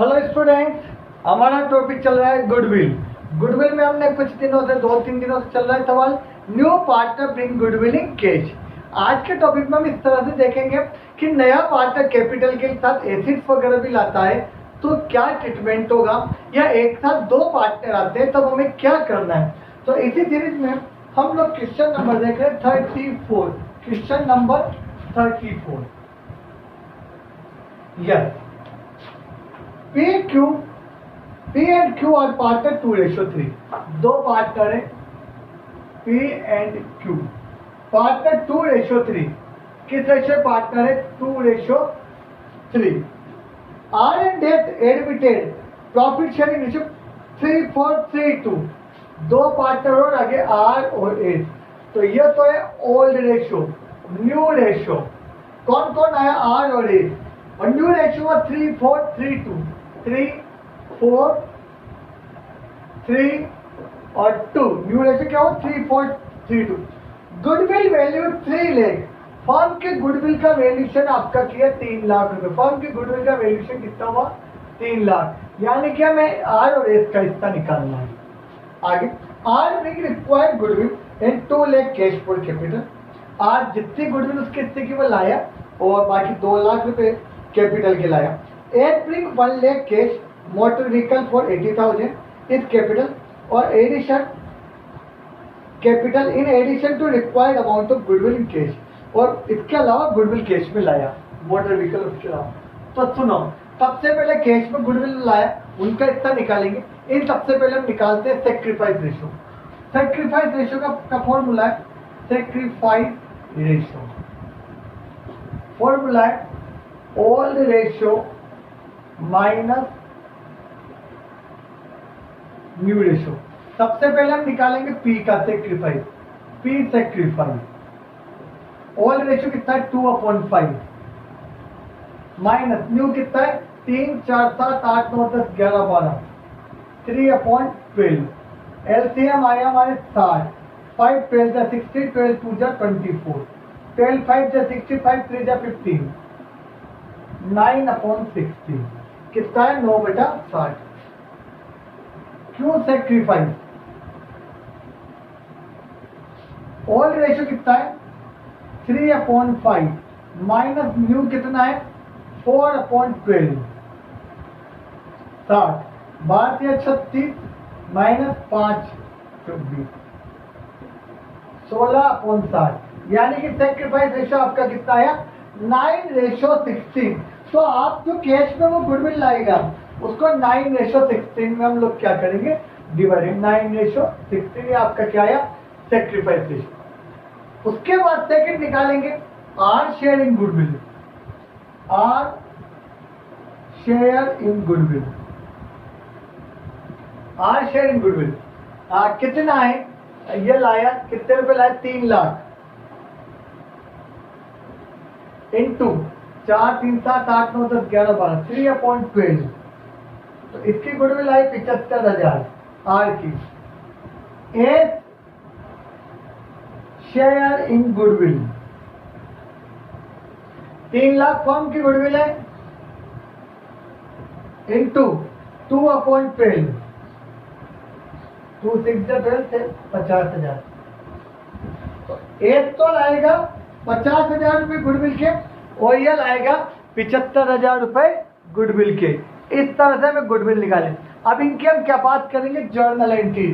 Hello students, हमारा topic चल रहा है गुडविल। गुडविल में हमने कुछ दिनों से 2-3 दिनों से चल रहा है सवाल new partner bring goodwill in case. आज के टॉपिक में हम इस तरह से देखेंगे कि नया पार्टनर कैपिटल के साथ एसिड्स वगैरह भी लाता है तो क्या ट्रीटमेंट होगा, या एक साथ दो पार्टनर आते हैं तब हमें क्या करना है। तो इसी सीरीज में हम लोग क्वेश्चन नंबर देख रहे हैं 34। Question number 34। Yes, P and Q are partner 2:3। दो पार्टनर है P and Q, पार्टनर 2:3। किस रेशियो पार्टनर है? 2:3। R and S admitted profit sharing ratio 3:4:3:2। दो पार्टनर और आगे R और S। तो ये तो है ओल्ड रेशियो। न्यू रेशियो कौन कौन आया? R और S। और न्यू रेशियो 3:4:3:2। 3, 4, 3 और 2। न्यू रेशियो क्या हो? 3:4:3:2। Goodwill value 3 lakh. फर्म के गुडविल का वैल्यूएशन आपका किया 3 लाख रुपए। फर्म के गुडविल का वैल्यूएशन कितना हुआ? 3 लाख। यानी कि हमें आर और एस का हिस्सा निकालना है। आगे R bring required goodwill and 2 lakh cash for capital. R जितनी गुडविल उसके हिस्से की वो लाया और बाकी 2 लाख रुपए कैपिटल के लाया। At bring 1 lakh cash motor vehicle for 80,000 is capital और addition capital in addition to required amount of goodwill in cash. और इसके अलावा गुडविल कैश में लाया, मोटर व्हीकल उसके अलावा। तो सुनो, सबसे पहले कैश में गुडविल लाया, उनका हिस्सा निकालेंगे। इन सबसे पहले हम निकालते हैं सेक्रीफाइस रेशियो। सेक्रीफाइस रेशियो का फॉर्मूला है सेक्रीफाइस रेशियो। फॉर्मूला है old ratio minus new ratio. सबसे पहले हम निकालेंगे पी का sacrifice. P sacrifice old ratio कितना है? 2/5 माइनस न्यू कितना है? 3, 4, 7, 8, 9, 10, 11, 12 3/12। एलसीएम आया हमारे 60। 5 12 जा 60, 12 2 जा 24, 12 5 जा 65, 3 जा 15, 9/60 कितना है? 9/60। क्यों सेक्रीफाइस? ओल्ड रेशियो कितना है? 3/5 माइनस न्यू कितना है? 4/12। 60 12 36 माइनस 5 24 16/60। यानी कि सेक्रीफाइस रेशियो आपका कितना आया? 9:16। तो आप जो कैश में वो गुडविल लाएगा उसको 9:16 में हम लोग क्या करेंगे? डिवाइडेड। 9:16 ये आपका क्या आया? Sacrifice ratio. उसके बाद सेकंड निकालेंगे R share in goodwill. R share in goodwill. R share in goodwill कितना है? ये लाया कितने रुपए लाया? 3 लाख इंटू 4, 3, 7, 8, 9, 10, 11, 12 3/12। तो इसकी गुडविल आई 75,000 आर की। S share in goodwill 3 lakh firm की गुडविल है इंटू 2/12। 2 6 12 से 50,000। तो एस तो लाएगा 50,000 रुपए गुडविल के और यह लाएगा 75,000 रुपए गुडविल के। इस तरह से हमें गुडविल निकाले। अब इनकी हम क्या बात करेंगे? Journal entry.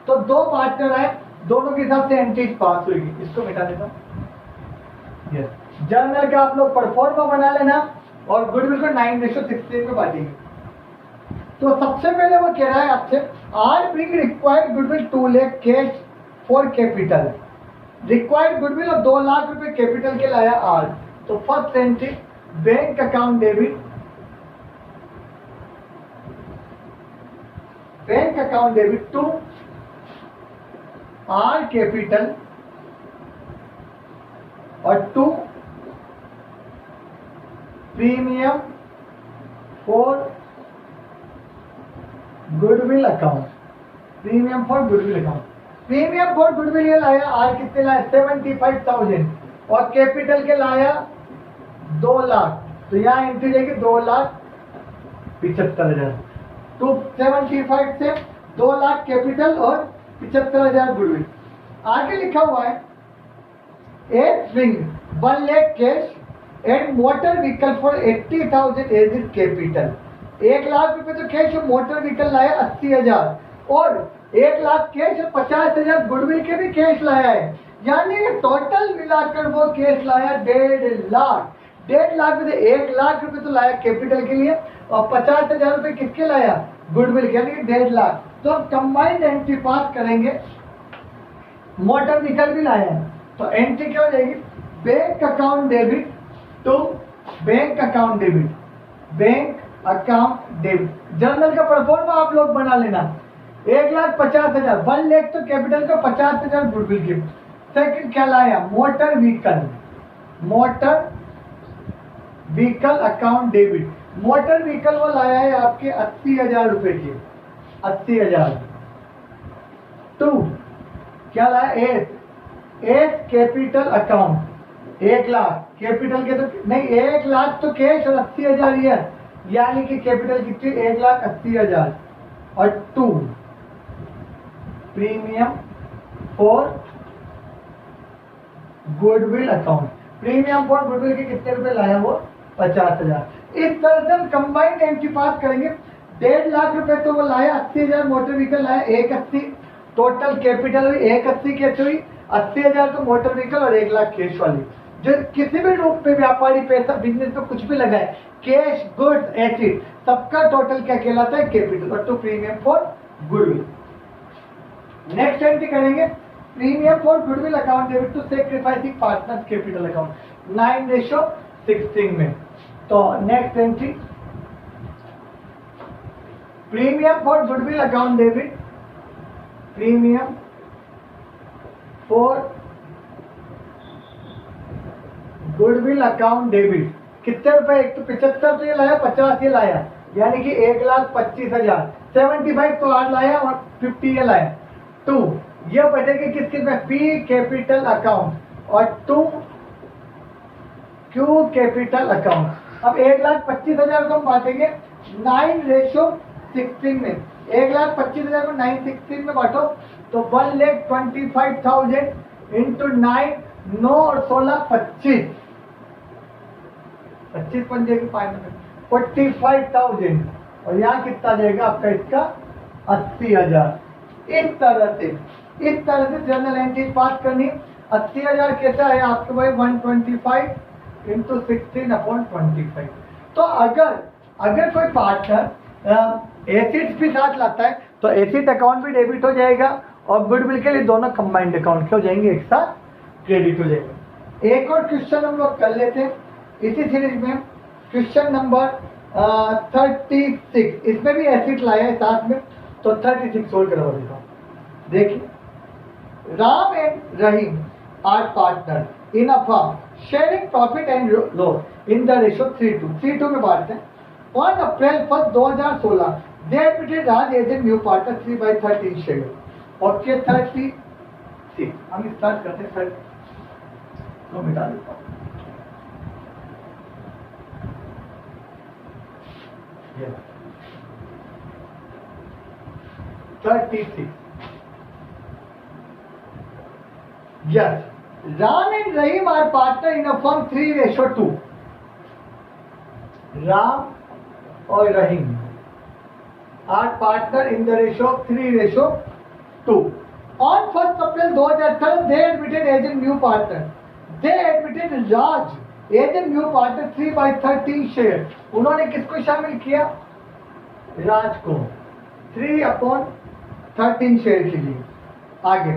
तो दो पार्टनर है, दोनों के हिसाब से एंट्रीज पास होगी। इसको मिटा देता हूं। यस, जर्नल का आप लोग परफॉर्मा बना लेना और गुडविल को 9:16 में बांटेंगे। तो सबसे पहले वो कह रहा है आपसे R bring required goodwill 2 lakh cash for capital. Required goodwill और 2 लाख रुपए कैपिटल के लाया आर। तो first entry bank account debit, bank account debit to R capital और 2 premium for goodwill account. Premium for goodwill account. Premium for goodwill ये लाया are कितने लाया? 75,000 और कैपिटल के लाया 2 लाख। तो यहाँ एंट्री जाएगी 2 लाख 75,000। 275 से 2 लाख कैपिटल और 75,000 गुडविल। आगे लिखा हुआ है 8 swing 1 lakh cash and motor vehicle for 80,000 as is capital. 1 lakh रुपए तो कैश और मोटर व्हीकल लाया 80,000 और 1 लाख कैश और 50,000 गुडविल के भी कैश लाया है, यानी टोटल मिलाकर वो कैश लाया 1.5 लाख। 1.5 लाख में से 1 लाख रुपए तो लाया कैपिटल के लिए और 50,000 रुपए किसके लाया, गुडविल के, यानी 1.5 लाख। तो हम कंबाइंड एंट्री पास करेंगे, मोटर व्हीकल भी लाया है तो एंट्री क्या हो जाएगी, bank account debit to bank account debit, bank account debit. Journal का परफॉर्मा आप लोग बना लेना। 1,50,000 1 लाख तो कैपिटल का 50,000 गुडविल की। सेकंड क्या लाया, motor vehicle, motor vehicle account debit. Motor vehicle वो लाया है आपके 80,000 रुपए की, 80,000। 2 क्या लाया, S capital account 1 lakh, capital के तो नहीं 1 लाख तो कैश और 80,000 ही है, यानी कि कैपिटल कितनी 1,80,000। और 2 premium for goodwill account, premium for goodwill के कितने रुपए लाया वो 50,000। इस तरह से हम कंबाइंड एंट्री पास करेंगे। 1.5 लाख रुपए तो वो लाया, 80,000 मोटर व्हीकल लाया 180, टोटल कैपिटल हुई 180 कैसे हुई, 80,000 तो मोटर व्हीकल और 1 लाख कैश वाली। जो किसी भी रूप में व्यापारी पैसा बिजनेस में कुछ भी लगाए, कैश गुड्स एसेट, सबका टोटल क्या कहलाता है, कैपिटल। और to premium for goodwill. Next entry करेंगे premium for goodwill account debit to sacrificing partners capital account 9:16 में। तो next entry premium for goodwill account debit, premium for goodwill account debit कितने रुपए, एक तो 75 तो ये लाया, 50 ये लाया, यानी कि 1,25,000। 75 तो 8 लाया और 50 ये लाया। 2 ये बचेगी किसके में, पी कैपिटल अकाउंट और 2 क्यू कैपिटल अकाउंट। अब 1,25,000 को हम बांटेंगे 9:16 में। 1,25,000 को 9:16 में बांटो तो 1,25,000 इंटू 9, 9 और 16 25, 25 पंजे की 45,000 और यहाँ कितना जाएगा आपका इसका 80,000। इस तरह से जर्नल एंट्री पास करनी। 80,000 कैसा है आपके भाई 125 इंटू 16/25। तो अगर कोई पार्टनर एसिड्स भी साथ लाता है तो एसिड अकाउंट भी डेबिट हो जाएगा और गुडविल के लिए दोनों कंबाइंड अकाउंट क्या हो जाएंगे, एक साथ क्रेडिट हो जाएगा। एक और क्वेश्चन हम लोग कर लेते हैं इसी सीरीज में, क्वेश्चन नंबर 36। इसमें भी एसिड लाया है साथ में, तो 36 सोल्व करवा देता हूँ। देखिए, Ram and Rahim are partner in a firm sharing profit and loss in the ratio 3:2 में बांटते हैं। On April 1, 2016, they admitted Raj as a new partner 3/13 share. Okay 36 हम स्टार्ट करते हैं। 30 तो मिटा देता हूँ। Yes, Ram and Rahim are partner in a firm 3:2. Ram और Rahim are partner in the ratio 3:2। On 1 April 2013, they admitted as a new partner. They admitted Raj as a new partner 3/13 share. उन्होंने किसको शामिल किया, राज को 3/13 share के लिए। आगे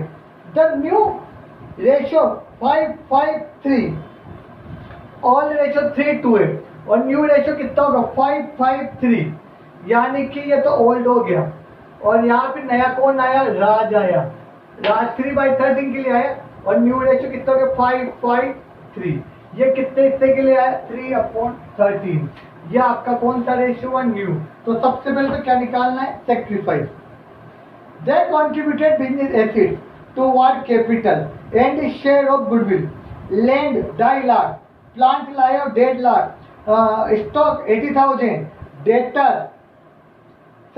the new ratio 5:3, all ratio 3:8 और न्यू रेशियो कितना होगा 5:3, यानी कि ये तो ओल्ड हो गया और यहाँ पे नया कौन आया, राज आया। राज 3/13 के लिए आया और न्यू रेशियो कितना हो गया 5:3। ये कितने हिस्से के लिए आया 3/13। ये आपका कौन सा रेशियो है, न्यू। तो सबसे पहले तो क्या निकालना है, sacrifice. They contributed business asset toward capital and share of goodwill. Land 2.5 lakh, plant लाया 1.5 lakh, stock 80,000, debtor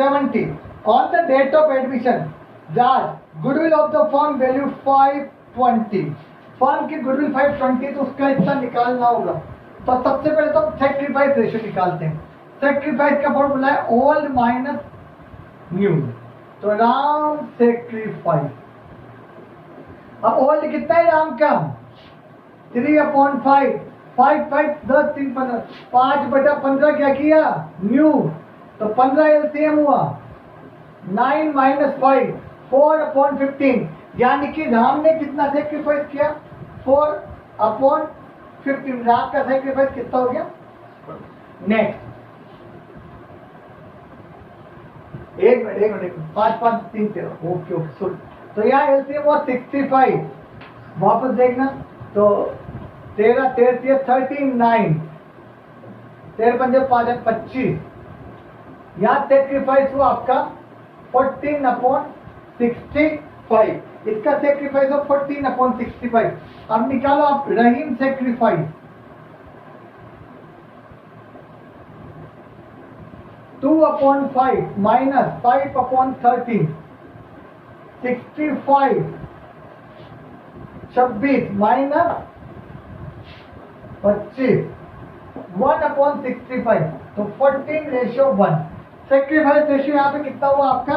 70. On the date of admission, Raj, goodwill of the firm value 520. Firm की गुडविल 520, तो उसका हिस्सा निकालना होगा। तो सबसे पहले तो सेक्रीफाइस रेशियो निकालते हैं। सेक्रीफाइस का फॉर्मूला है ओल्ड माइनस न्यू। तो राम सेक्रीफाइस, अब ओल्ड कितना है राम का? 3/5, 5 5 10 3 15, 5/15 क्या किया? न्यू। तो 15 एलसीएम हुआ, 9 - 5 4/15, यानी कि राम ने कितना सेक्रीफाइस किया? 4/15। राम का सेक्रीफाइस कितना हो गया? नेक्स्ट, एक मिनट 5 5 3 13, ओके सुन। तो यहाँ एलसीएम हुआ 65, वापस देखना। तो 13 13 39, 13 5 5 25, यहाँ सेक्रीफाइस हुआ आपका 14/65। इसका सेक्रीफाइस हो 14/65। अब निकालो आप रहीम सेक्रीफाइस। 2/5 माइनस 5/13, 65 26 माइनस 25, 1/65, तो 14:1। सेक्रीफाइस रेशियो यहाँ पे कितना हुआ आपका?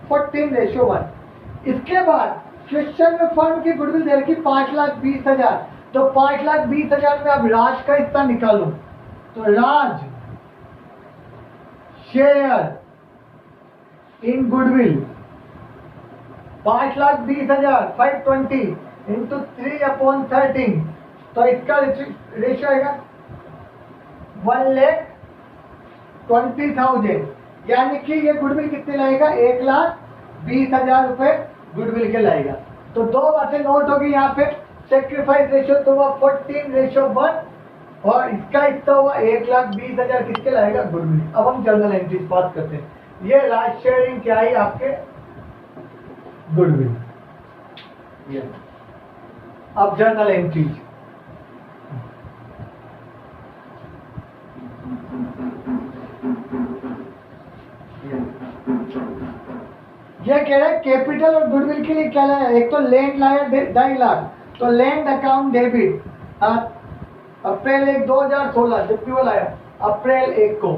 14:1। इसके बाद क्वेश्चन में फर्म की गुडविल दे रखी 5,20,000, तो 5,20,000 में अब राज का हिस्सा निकालो। तो राज शेयर इन गुडविल 5,20,000 520 इंटू 3/13, तो इसका रेशियो आएगा 1,20,000, यानी कि ये गुडविल कितने लाएगा? 1,20,000 रुपए गुडविल के लाएगा। तो दो बातें नोट होगी यहाँ पे। सेक्रीफाइस रेशियो तो हुआ 14:1 और इसका हिस्सा हुआ 1,20,000 किसके लाएगा? गुडविल। अब हम जर्नल एंट्रीज पास करते हैं। ये राज शेयरिंग क्या है आपके? गुडविल। अब जर्नल एंट्रीज, ये कह रहा है कैपिटल और गुडविल के लिए क्या लाया? एक तो लैंड लाया 2.5 लाख, तो लैंड अकाउंट डेबिट अप्रैल 1 2016 जब भी वो लाया अप्रैल 1 को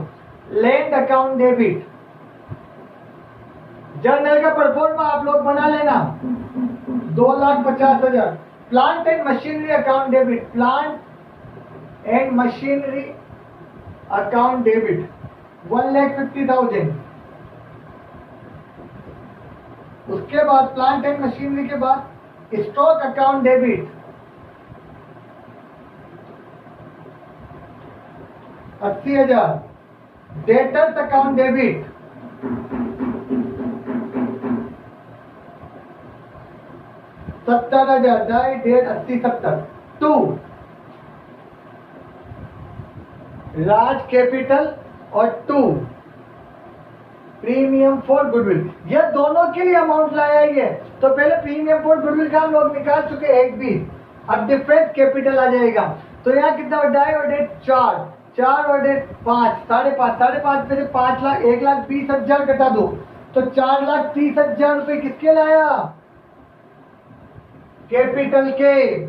लैंड अकाउंट डेबिट। जर्नल का परफॉर्मा आप लोग बना लेना 2,50,000। Plant and machinery account debit, plant and machinery account debit 1,50,000। उसके बाद प्लांट एंड मशीनरी के बाद stock account debit 80,000। Debtors account debit 70,000। 80 2 राज कैपिटल और 2 प्रीमियम फॉर गुडविल। ये दोनों के लिए अमाउंट लाया है। तो पहले प्रीमियम फॉर गुडविल का हम लोग निकाल चुके 1,20। अब डिफरेंस कैपिटल आ जाएगा। तो यहाँ कितना बढ़ा है? और डेट 4 4 और डेट 5 5.5 5.5 पे से 5 लाख 1,20,000 घटा दो, तो 4,30,000 रुपए किसके लाया? कैपिटल के।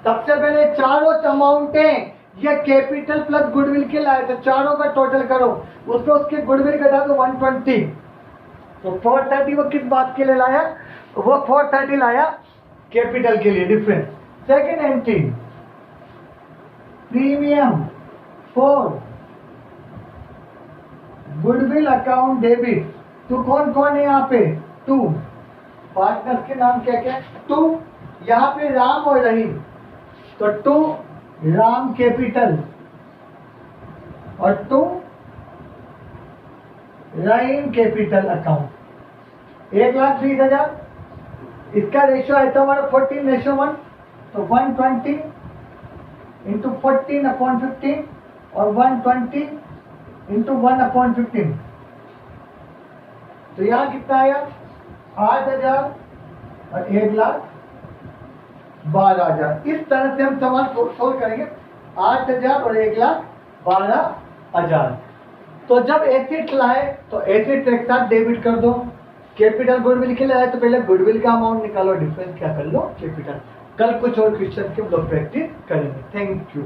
सबसे पहले चारों अमाउंटें ये कैपिटल प्लस गुडविल के लाए, तो चारों का टोटल करो, उसको उसके गुडविल घटा दो 120। तो 430 वो किस बात के लिए लाया? वो 430 लाया कैपिटल के लिए, difference. Second entry premium for goodwill account debit. तो कौन कौन है यहाँ पे? 2 पार्टनर्स के नाम क्या क्या? 2 यहाँ पे राम और रहीम, तो 2 राम कैपिटल और 2 रहीम कैपिटल अकाउंट। 1,20,000। इसका रेशियो आया था हमारा 14:1, तो 120 इंटू 14/15 और 120 इंटू 1/15। तो यहाँ कितना आया? 8,000 और 1,12,000। इस तरह से हम सवाल सोल्व करेंगे। 8,000 और 1,12,000। तो जब एसेट लाए तो एसेट एक साथ डेबिट कर दो। कैपिटल गुडविल के लिए आए तो पहले गुडविल का अमाउंट निकालो, डिफरेंस क्या कर लो कैपिटल। कल कुछ और क्वेश्चन के हम लोग प्रैक्टिस करेंगे। Thank you.